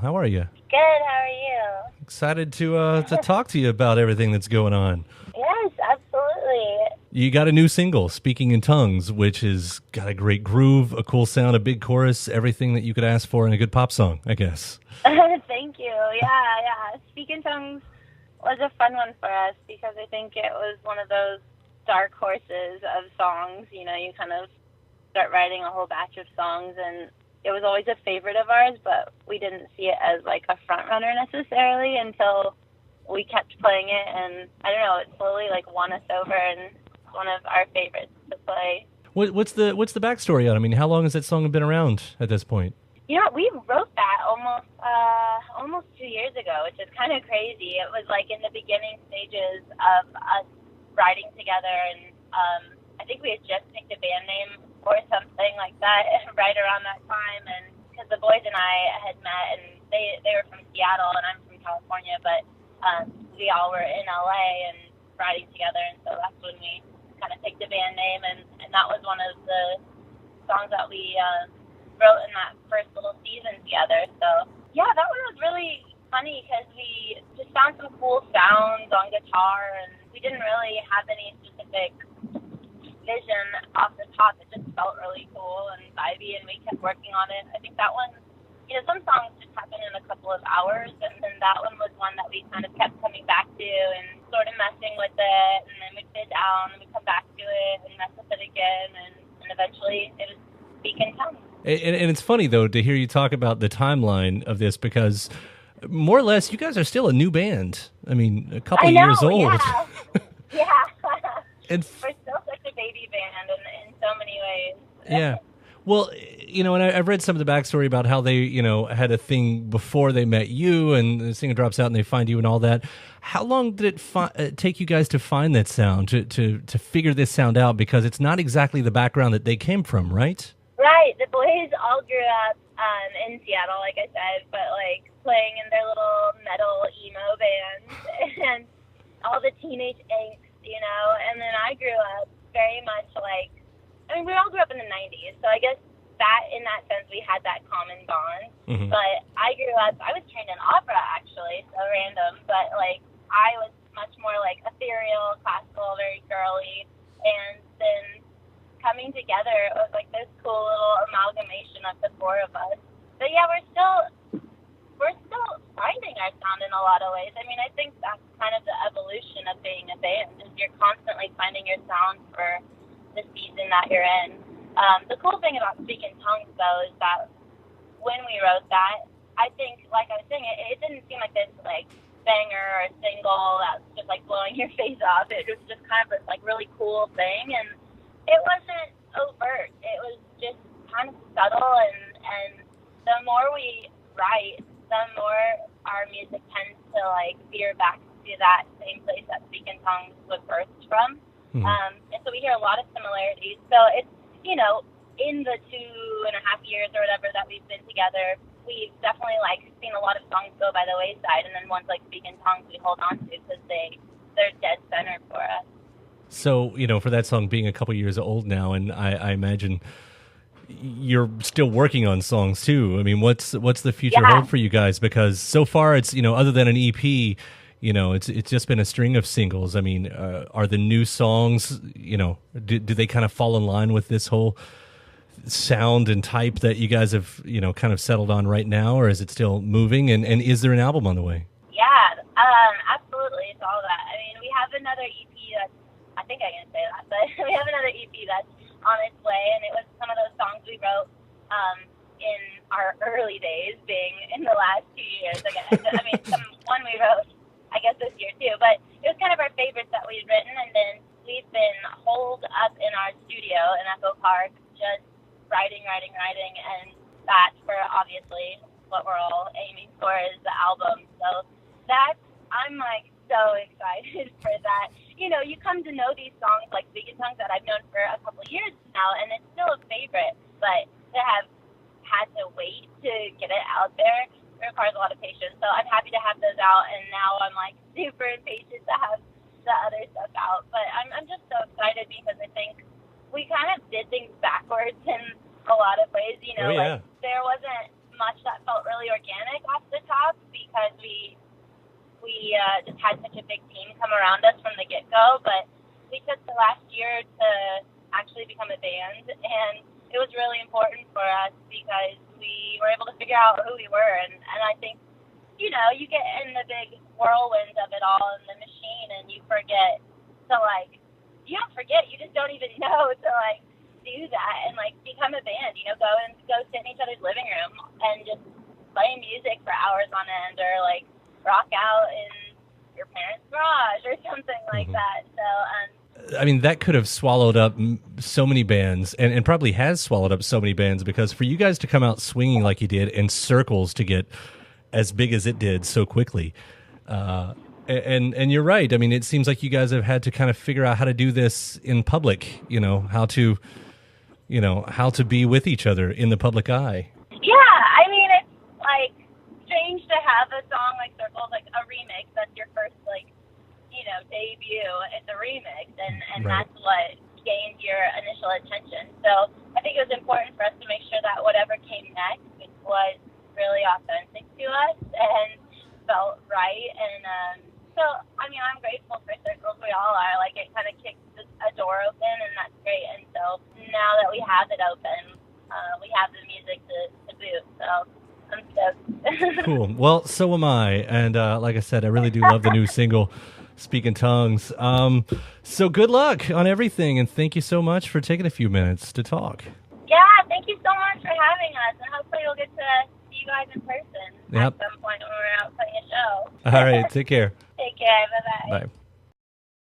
How are you? Good, how are you? Excited to talk to you about everything that's going on. Yes, absolutely. You got a new single, "Speaking in Tongues," which has got a great groove, a cool sound, a big chorus, everything that you could ask for in a good pop song, I guess. Thank you. Yeah. Speak in Tongues was a fun one for us because I think it was one of those dark horses of songs. You know, you kind of start writing a whole batch of songs, and it was always a favorite of ours, but we didn't see it as like a front runner necessarily until we kept playing it, and I don't know, it slowly like won us over, and it's one of our favorites to play. What's the backstory on it? I mean, how long has that song been around at this point? You know, we wrote that almost 2 years ago, which is kind of crazy. It was like in the beginning stages of us writing together, and I think we had just picked a band name or something like that right around that time. And because the boys and I had met, and they were from Seattle, and I'm from California, but we all were in LA and writing together, and so that's when we kind of picked a band name, and that was one of the songs that we wrote in that first little season together. So yeah, that one was really funny because we just found some cool sounds on guitar, and we didn't really have any specific vision off the top. It just felt really cool and vibey, and we kept working on it. I think that one, you know, some songs just happen in a couple of hours, and then that one was one that we kind of kept coming back to and sort of messing with it, and then we'd sit down and we'd come back to it and mess with it again, and eventually it was Speak in Tongues. And it's funny though to hear you talk about the timeline of this because more or less you guys are still a new band. I mean, a couple I know, years old. yeah. Yeah. And We're still such a baby band in so many ways. yeah. Well, and I've read some of the backstory about how they, had a thing before they met you, and the singer drops out and they find you and all that. How long did it take you guys to find that sound, to figure this sound out? Because it's not exactly the background that they came from, right? Right. The boys all grew up in Seattle, like I said, but like playing in their little metal emo bands and all the teenage angst, and then I grew up very much like, I mean, we all grew up in the 90s, so I guess that, in that sense, we had that common bond. Mm-hmm. But I grew up, I was trained in opera, actually, so random, but like, I was much more like ethereal, classical, very girly, and then coming together, it was like this cool little amalgamation of the four of us. But yeah, we're still finding our sound in a lot of ways. I mean, I think that's kind of the evolution of being a band, is you're constantly finding your sound for the season that you're in. The cool thing about Speak in Tongues, though, is that when we wrote that, I think, like I was saying, it didn't seem like this like banger or single that's just like blowing your face off. It was just kind of this like really cool thing, and it wasn't overt. It was just kind of subtle, and the more we write, the more our music tends to like veer back to that same place that Speak in Tongues was birthed from. Mm-hmm. And so we hear a lot of similarities. So it's, in the 2.5 years or whatever that we've been together, we've definitely like seen a lot of songs go by the wayside, and then ones like Speak in Tongues we hold on to because they're dead center for us. So, for that song being a couple years old now, and I imagine you're still working on songs too. I mean, what's the future hold for you guys? Because so far it's, other than an EP, it's just been a string of singles. I mean, are the new songs, do they kind of fall in line with this whole sound and type that you guys have, kind of settled on right now, or is it still moving? And is there an album on the way? Yeah, absolutely. It's all that. I mean, we have another EP that's, I think I can say that, but we have another EP that's on its way, and it was some of those songs we wrote in our early days, being in the last 2 years. I mean, one we wrote, I guess, this year too, but it was kind of our favorites that we'd written, and then we've been holed up in our studio in Echo Park, just writing, and that, for obviously what we're all aiming for, is the album. So I'm like so excited for that. You come to know these songs like Speak in Tongues that I've known for a couple of years now, and it's still a favorite, but to have had to wait to get it out there requires a lot of patience. So I'm happy to have those out, and now I'm like super impatient to have the other stuff out. But I'm just so excited because I think we kind of did things backwards in a lot of ways. Oh, yeah. Like there wasn't much that felt really organic off the top because we just had such a big team come around us from the get-go, but we took the last year to actually become a band, and it was really important for us because we were able to figure out who we were, and I think, you know, you get in the big whirlwind of it all in the machine, and you forget to, like, you don't forget, you just don't even know to, like, do that and, like, become a band, you know, go sit in each other's living room and just play music for hours on end, or, like, rock out in your parents' garage or something like that. So, I mean, that could have swallowed up so many bands, and probably has swallowed up so many bands, because for you guys to come out swinging like you did in circles to get as big as it did so quickly, and you're right. I mean, it seems like you guys have had to kind of figure out how to do this in public. How to be with each other in the public eye. Yeah, I mean, it's like strange to have a song like Circles, like a remix. That's your first, like, debut. It's a remix, and Right. that's what gained your initial attention. So I think it was important for us to make sure that whatever came next was really authentic to us and felt right. And so, I mean, I'm grateful for Circles. We all are. Like, it kind of kicked a door open, and that's great. And so now that we have it open, we have the music to boot. So I'm stoked. Cool. Well, so am I. And like I said, I really do love the new single, Speak in Tongues. So good luck on everything, and thank you so much for taking a few minutes to talk. Yeah, thank you so much for having us, and hopefully we'll get to see you guys in person at some point when we're out playing a show. All right, take care. Take care. Bye-bye. Bye.